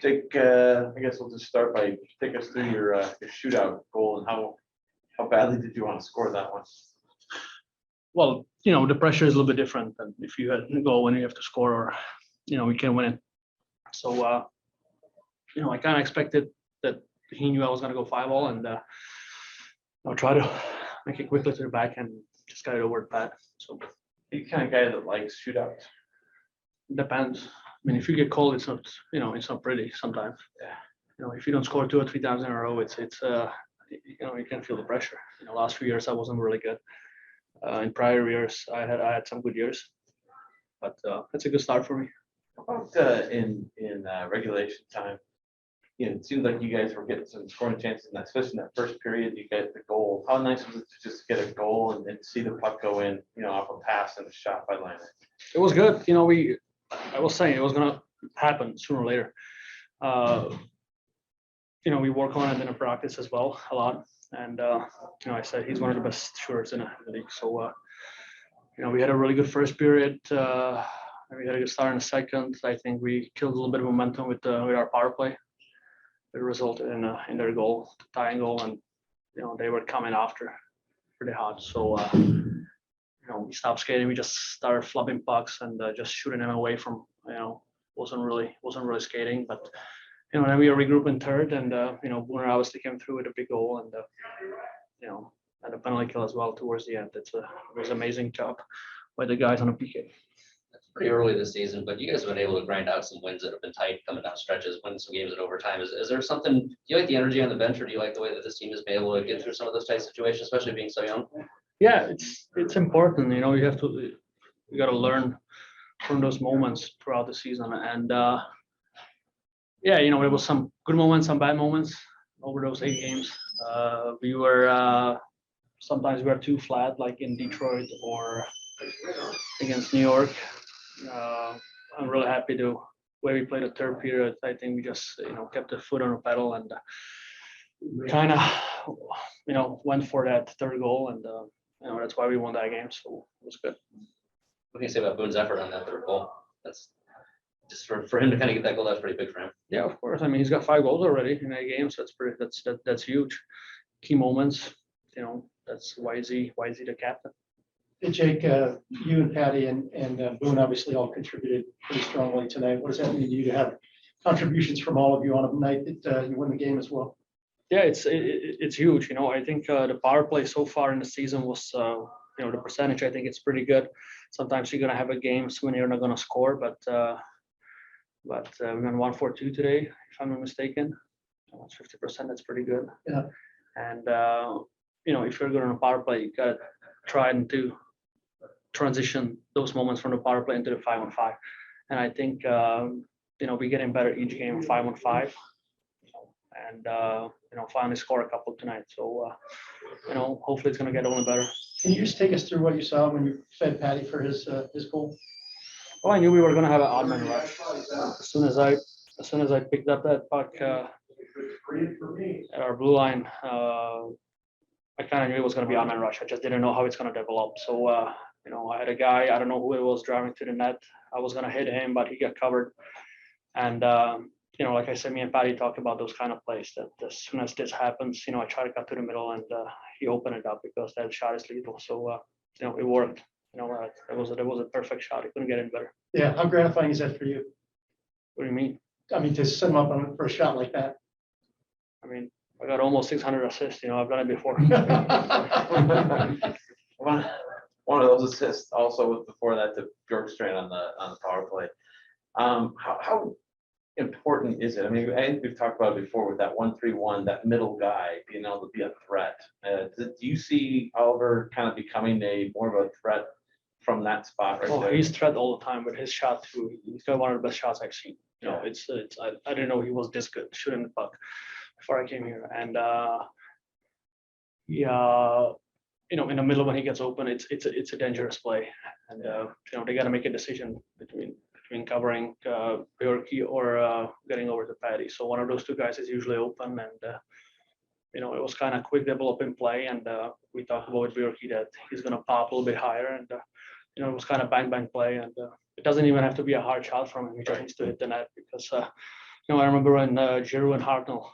Jake, I guess we'll just start by take us through your shootout goal and how badly did you want to score that one? Well, the pressure is a little bit different than if you had a goal when you have to score, or we can win it. So I kind of expected that he knew I was going to go 5-all, and I'll try to make it quickly to the back and just got it over the pad. So You kind of guy that likes shootouts. depends. I mean, if you get called, it's not it's not pretty sometimes. Yeah. If you don't score 2 or 3 times in a row, it's you can feel the pressure. Last few years I wasn't really good. In prior years I had some good years, but it's a good start for me. How about in regulation time? It seemed like you guys were getting some scoring chances in that, especially in that first period. You get the goal. How nice was it to just get a goal and see the puck go in, off a pass and a shot by Liner? It was good. I was saying it was gonna happen sooner or later. We work on it in a practice as well a lot, and I said he's one of the best shooters in the league. So we had a really good first period. We had a good start in the second. I think we killed a little bit of momentum with our power play. It resulted in their goal, the tying goal, and they were coming after pretty hard. So we stopped skating. We just started flubbing pucks and just shooting them away from. Wasn't really skating, but then we regrouped in third, and Booner obviously came through with a big goal, and and a penalty kill as well towards the end. It was an amazing job by the guys on the PK. It's pretty early this season, but you guys have been able to grind out some wins that have been tight coming down stretches, win some games in overtime. Is there something, do you like the energy on the bench, or do you like the way that this team has been able to get through some of those tight situations, especially being so young? Yeah, it's important. You got to learn from those moments throughout the season, and there was some good moments, some bad moments over those 8 games. We were sometimes we were too flat, like in Detroit or against New York. I'm really happy the way we played the third period. I think we just kept the foot on the pedal and kind of went for that third goal, and that's why we won that game. So it was good. What can you say about Boone's effort on that third goal? That's just for him to kind of get that goal. That's pretty big for him. Yeah, of course. I mean, he's got 5 goals already in 8 games. That's huge. Key moments. That's why is he the captain? Hey, Jake, you and Patty and Boone obviously all contributed pretty strongly tonight. What does that mean to you to have contributions from all of you on a night that you win the game as well? Yeah, it's huge. I think the power play so far in the season was, the percentage. I think it's pretty good. Sometimes you're gonna have a games when you're not gonna score, but we went 1 for 2 today, if I'm not mistaken. That's 50%. That's pretty good. Yeah. And if you're good on a power play, you gotta try to transition those moments from the power play into the 5-on-5. And I think we're getting better each game 5-on-5. And finally score a couple tonight. So hopefully it's gonna get only better. Can you just take us through what you saw when you fed Patty for his goal? Well, I knew we were gonna have an odd man rush. As soon as I picked up that puck at our blue line, I kind of knew it was gonna be odd man rush. I just didn't know how it's gonna develop. So I had a guy, I don't know who it was, driving to the net. I was gonna hit him, but he got covered. And like I said, me and Patty talked about those kind of plays that as soon as this happens, I try to cut to the middle, and he opened it up because that shot is lethal. So it worked. That was a perfect shot. He couldn't get in better. Yeah, how gratifying is that for you? What do you mean? I mean, to set him up for a shot like that. I mean, I got almost 600 assists. I've done it before. One of those assists also was before that to Bjorkstrand on the power play. How important is it? I mean, I think we've talked about it before with that 1-3-1, that middle guy being able to be a threat. Do you see Oliver kind of becoming more of a threat from that spot right there? He's threat all the time with his shot too. He's got one of the best shots I've seen. I didn't know he was this good shooting the puck before I came here. And in the middle when he gets open, it's a dangerous play. And they got to make a decision between covering Bjorky or getting over to Patty. So one of those 2 guys is usually open, and it was kind of quick developing play. And we talked about with Bjorky that he's going to pop a little bit higher, and it was kind of bang play. And it doesn't even have to be a hard shot from him. He just needs to hit the net because I remember when Giroux and Hartnell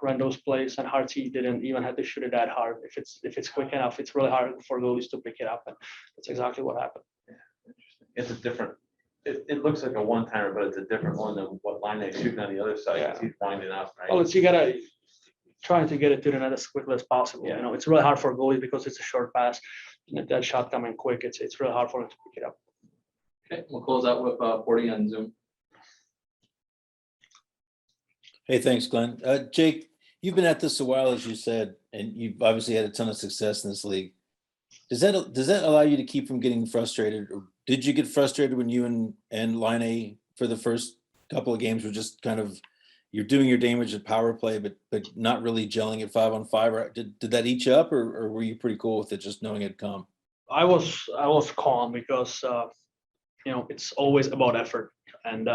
ran those plays, and Harty didn't even have to shoot it that hard. If it's quick enough, it's really hard for goalies to pick it up, and that's exactly what happened. It's a different, it looks like a one-timer, but it's a different one than what line they're shooting on the other side, because he's winding up, right? Well, you gotta trying to get it to the net as quickly as possible. Yeah. It's really hard for goalies because it's a short pass, and if that shot coming quick, it's really hard for them to pick it up. Okay, we'll close out with Porty on Zoom. Hey, thanks, Glenn. Jake, you've been at this a while, as you said, and you've obviously had a ton of success in this league. Does that allow you to keep from getting frustrated, or did you get frustrated when you and Line A for the first couple of games were just kind of, you're doing your damage at power play, but not really gelling at 5-on-5? Or did that eat you up, or were you pretty cool with it, just knowing it'd come? I was calm because it's always about effort, and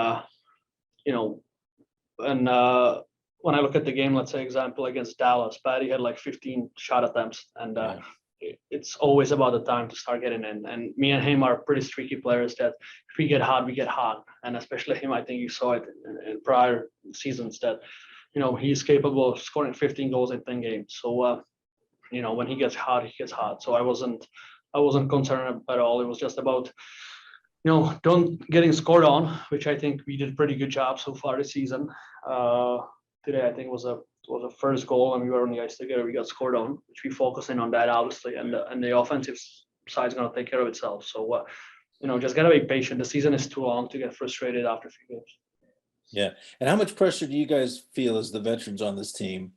when I look at the game, let's say example against Dallas, Patty had like 15 shot attempts, and it's always about the time to start getting in. And me and him are pretty streaky players that if we get hot, we get hot. And especially him, I think you saw it in prior seasons that, he's capable of scoring 15 goals in 10 games. So, when he gets hot, he gets hot. So I wasn't concerned at all. It was just about, don't getting scored on, which I think we did a pretty good job so far this season. Today, I think was a first goal, and we were on the ice together. We got scored on, which we focusing on that obviously, and the offensive side is going to take care of itself. So, just gotta be patient. The season is too long to get frustrated after a few games. Yeah, and how much pressure do you guys feel as the veterans on this team?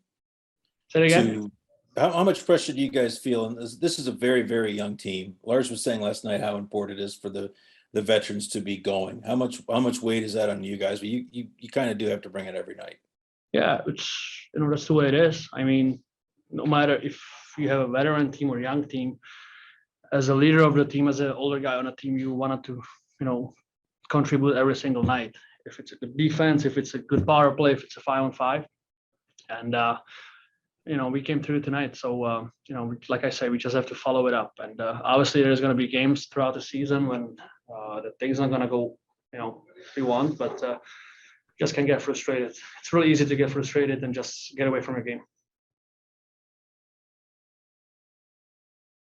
Say it again. How much pressure do you guys feel? And this is a very, very young team. Lars was saying last night how important it is for the veterans to be going. How much weight is that on you guys? But you kind of do have to bring it every night. Yeah, it's that's the way it is. I mean, no matter if you have a veteran team or young team, as a leader of the team, as an older guy on a team, you wanted to contribute every single night. If it's a good defense, if it's a good power play, if it's a 5-on-5, and we came through tonight. So like I say, we just have to follow it up. And obviously, there's going to be games throughout the season when the things are going to go we want, but just can get frustrated. It's really easy to get frustrated and just get away from a game.